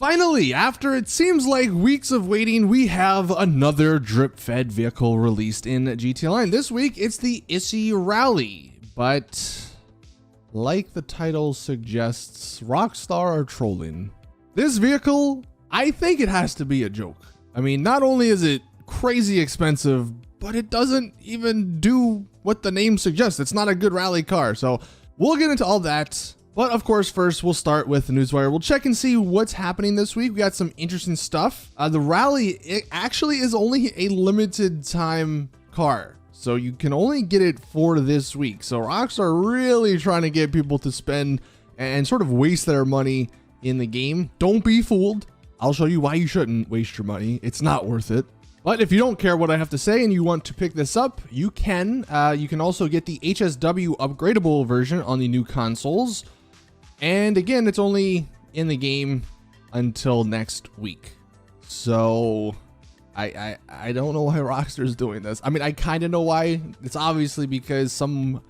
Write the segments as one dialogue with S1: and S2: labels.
S1: Finally, after it seems like weeks of waiting, we have another drip-fed vehicle released in GTA Online. This week, it's the Issy Rally, but like the title suggests, Rockstar are trolling. This vehicle, I think it has to be a joke. I mean, not only is it crazy expensive, but it doesn't even do what the name suggests. It's not a good rally car, so we'll get into all that. But of course, first we'll start with the Newswire. We'll check and see what's happening this week. We got some interesting stuff. The rally, it actually is only a limited time car, so you can only get it for this week. So Rockstar are really trying to get people to spend and sort of waste their money in the game. Don't be fooled. I'll show you why you shouldn't waste your money. It's not worth it. But if you don't care what I have to say and you want to pick this up, you can. You can also get the HSW upgradable version on the new consoles. And again, it's only in the game until next week. So I don't know why Rockstar is doing this. I mean, I kind of know why. It's obviously because some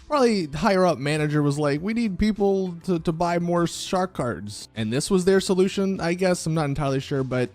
S1: probably higher up manager was like, we need people to buy more shark cards. And this was their solution, I guess. I'm not entirely sure, but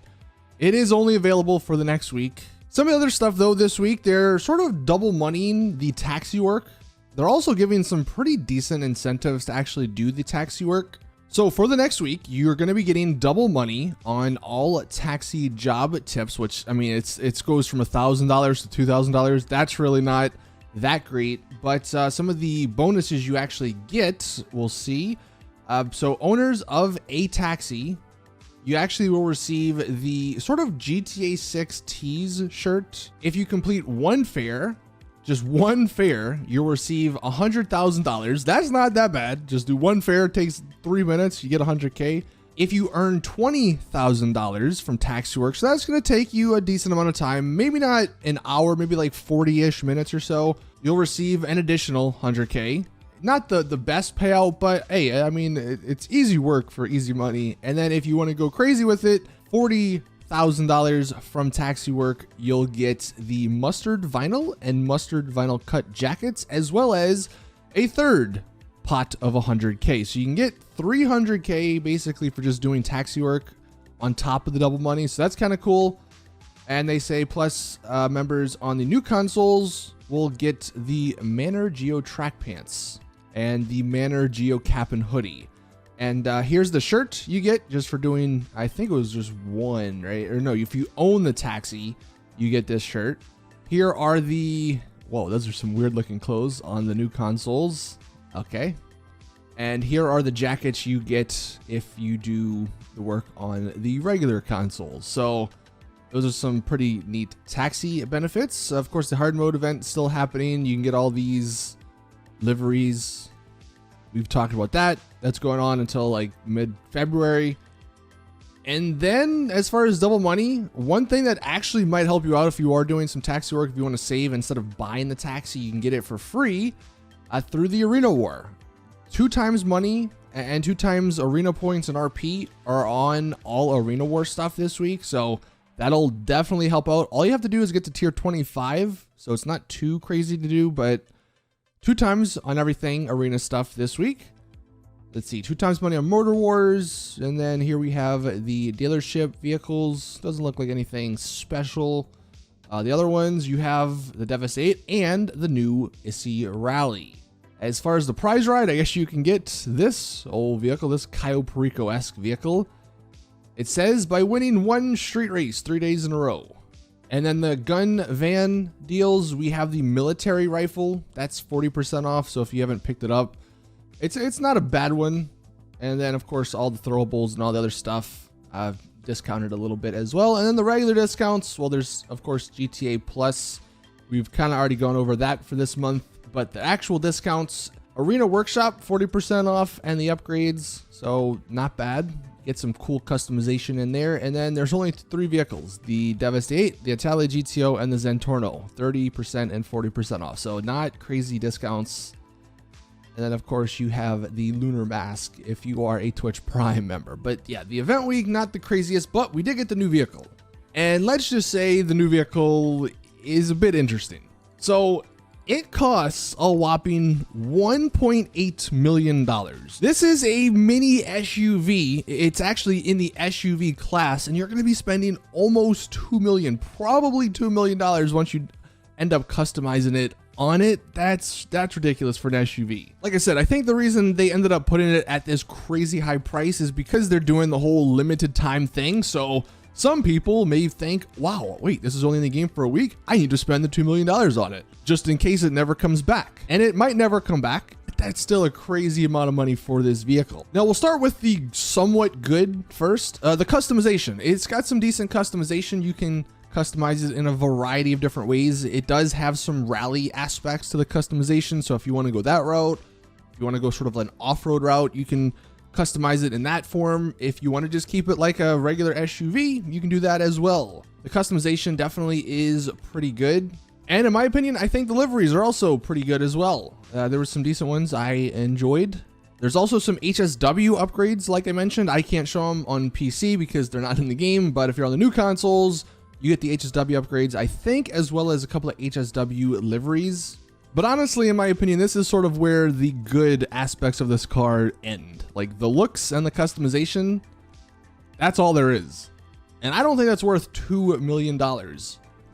S1: it is only available for the next week. Some of the other stuff though this week, they're sort of double moneying the taxi work. They're also giving some pretty decent incentives to actually do the taxi work. So for the next week, you're going to be getting double money on all taxi job tips, which I mean, it goes from $1,000 to $2,000. That's really not that great, but some of the bonuses you actually get, we'll see. So owners of a taxi, you actually will receive the sort of GTA 6 tease shirt. If you complete one fare, just one fare, you'll receive $100,000. That's not that bad. Just do one fare, it takes 3 minutes, you get 100K. If you earn $20,000 from taxi work, so that's going to take you a decent amount of time, maybe not an hour, maybe like 40-ish minutes or so, you'll receive an additional 100K. Not the best payout, but hey, I mean, it's easy work for easy money. And then if you want to go crazy with it, $40,000 from taxi work, you'll get the mustard vinyl and mustard vinyl cut jackets, as well as a third pot of 100K. So you can get 300K basically for just doing taxi work on top of the double money. So that's kind of cool. And they say plus members on the new consoles will get the Manor Geo track pants and the Manor Geo cap and hoodie. And here's the shirt you get just for doing, I think it was just one, right? Or no, if you own the taxi, you get this shirt. Here are the, whoa, those are some weird looking clothes on the new consoles. Okay. And here are the jackets you get if you do the work on the regular consoles. So those are some pretty neat taxi benefits. Of course, the hard mode event is still happening. You can get all these liveries. We've talked about that. That's going on until like mid-February. And then as far as double money, one thing that actually might help you out if you are doing some taxi work, if you want to save, instead of buying the taxi, you can get it for free through the Arena War. 2 times money and 2 times arena points and RP are on all Arena War stuff this week. So that'll definitely help out. All you have to do is get to tier 25. So it's not too crazy to do, but 2 times on everything arena stuff this week. Let's see, 2 times money on Motor Wars. And then here we have the dealership vehicles. Doesn't look like anything special. The other ones, you have the Devastate and the new Issy Rally. As far as the prize ride, I guess you can get this old vehicle, this Cayo Perico-esque vehicle. It says by winning 1 street race 3 days in a row. And then the gun van deals, we have the military rifle. That's 40% off. So if you haven't picked it up, it's not a bad one. And then of course, all the throwables and all the other stuff I've discounted a little bit as well. And then the regular discounts, well, there's of course GTA Plus. We've kind of already gone over that for this month, but the actual discounts, Arena Workshop, 40% off, and the upgrades. So not bad. Get some cool customization in there. And then there's only 3 vehicles, the Devastate, the Italia GTO, and the Zentorno, 30% and 40% off. So not crazy discounts. And then of course you have the Lunar Mask if you are a Twitch Prime member. But yeah, the event week, not the craziest, but we did get the new vehicle. And let's just say the new vehicle is a bit interesting. So It costs a whopping $1.8 million. This is a mini SUV. It's actually in the SUV class, and you're going to be spending almost $2 million, probably $2 million once you end up customizing it on it. That's ridiculous for an SUV. Like I said, I think the reason they ended up putting it at this crazy high price is because they're doing the whole limited time thing. So some people may think, wow, wait, this is only in the game for a week. I need to spend the $2 million on it just in case it never comes back. And it might never come back, but that's still a crazy amount of money for this vehicle. Now we'll start with the somewhat good first. The customization. It's got some decent customization. You can customize it in a variety of different ways. It does have some rally aspects to the customization. So if you want to go that route, if you want to go sort of an off-road route, you can customize it in that form. If you want to just keep it like a regular SUV, you can do that as well. The customization definitely is pretty good. And in my opinion, I think the liveries are also pretty good as well. There were some decent ones I enjoyed. There's also some HSW upgrades. Like I mentioned, I can't show them on PC because they're not in the game, but if you're on the new consoles, you get the HSW upgrades, I think, as well as a couple of HSW liveries. But honestly, in my opinion, this is sort of where the good aspects of this car end. Like the looks and the customization, that's all there is. And I don't think that's worth $2 million.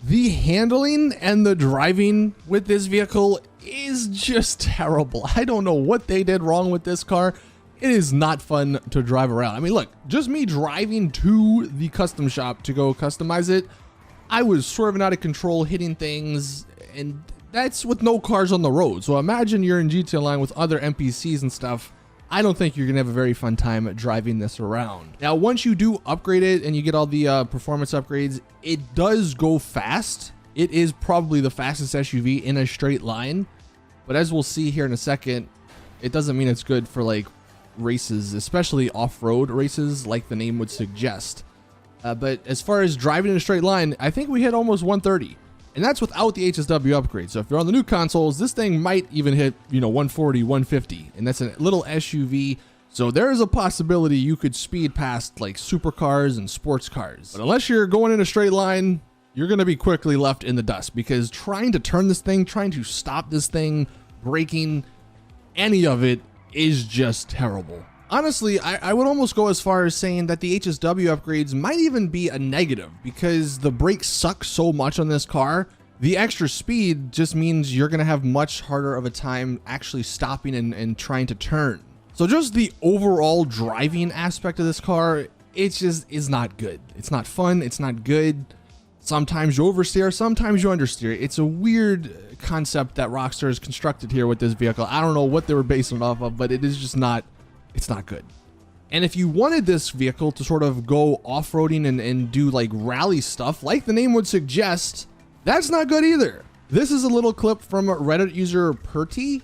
S1: The handling and the driving with this vehicle is just terrible. I don't know what they did wrong with this car. It is not fun to drive around. I mean, look, just me driving to the custom shop to go customize it, I was swerving out of control, hitting things, and that's with no cars on the road. So imagine you're in GTA Online with other NPCs and stuff. I don't think you're gonna have a very fun time driving this around. Now, once you do upgrade it and you get all the performance upgrades, it does go fast. It is probably the fastest SUV in a straight line. But as we'll see here in a second, it doesn't mean it's good for like races, especially off-road races like the name would suggest. But as far as driving in a straight line, I think we hit almost 130. And that's without the HSW upgrade. So if you're on the new consoles, this thing might even hit, 140, 150. And that's a little SUV. So there is a possibility you could speed past like supercars and sports cars. But unless you're going in a straight line, you're going to be quickly left in the dust, because trying to turn this thing, trying to stop this thing, braking, any of it is just terrible. Honestly, I would almost go as far as saying that the HSW upgrades might even be a negative, because the brakes suck so much on this car. The extra speed just means you're going to have much harder of a time actually stopping and trying to turn. So just the overall driving aspect of this car, it just is not good. It's not fun. It's not good. Sometimes you oversteer, sometimes you understeer. It's a weird concept that Rockstar has constructed here with this vehicle. I don't know what they were basing it off of, but it is just not, it's not good. And if you wanted this vehicle to sort of go off-roading and do like rally stuff, like the name would suggest, that's not good either. This is a little clip from Reddit user Pyrtti.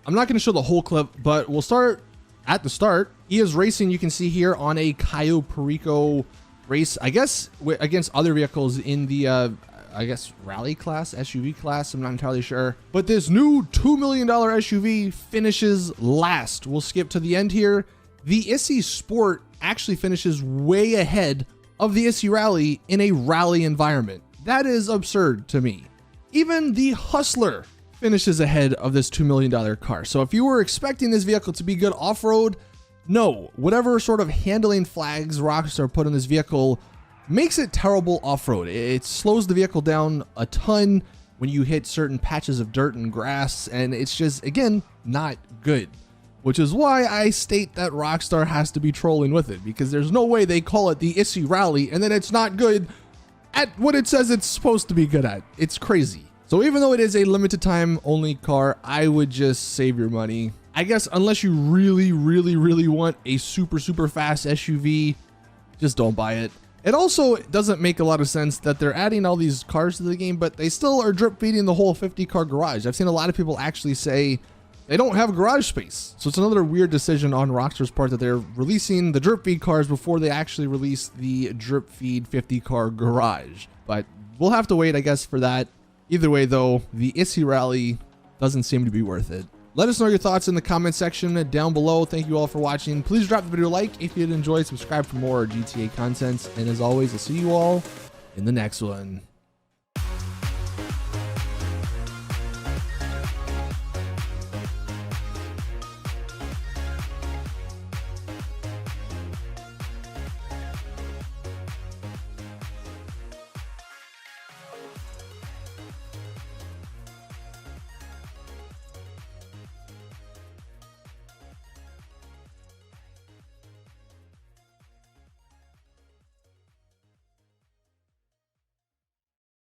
S1: I'm not going to show the whole clip, but we'll start at the start. He is racing, you can see here, on a Cayo Perico race, I guess, against other vehicles in the, rally class, SUV class. I'm not entirely sure. But this new $2 million SUV finishes last. We'll skip to the end here. The Issy Sport actually finishes way ahead of the Issy Rally in a rally environment. That is absurd to me. Even the Hustler finishes ahead of this $2 million car. So if you were expecting this vehicle to be good off-road, no, whatever sort of handling flags Rockstar put on this vehicle makes it terrible off-road. It slows the vehicle down a ton when you hit certain patches of dirt and grass, and it's just, again, not good. Which is why I state that Rockstar has to be trolling with it, because there's no way they call it the Issy Rally and then it's not good at what it says it's supposed to be good at. It's crazy. So even though it is a limited time only car, I would just save your money. I guess unless you really, really, really want a super, super fast SUV, just don't buy it. It also doesn't make a lot of sense that they're adding all these cars to the game, but they still are drip feeding the whole 50 car garage. I've seen a lot of people actually say they don't have garage space. So it's another weird decision on Rockstar's part that they're releasing the drip feed cars before they actually release the drip feed 50 car garage. But we'll have to wait, I guess, for that. Either way, though, the Issy Rally doesn't seem to be worth it. Let us know your thoughts in the comment section down below. Thank you all for watching. Please drop the video a like if you did enjoy. Subscribe for more GTA content. And as always, I'll see you all in the next one.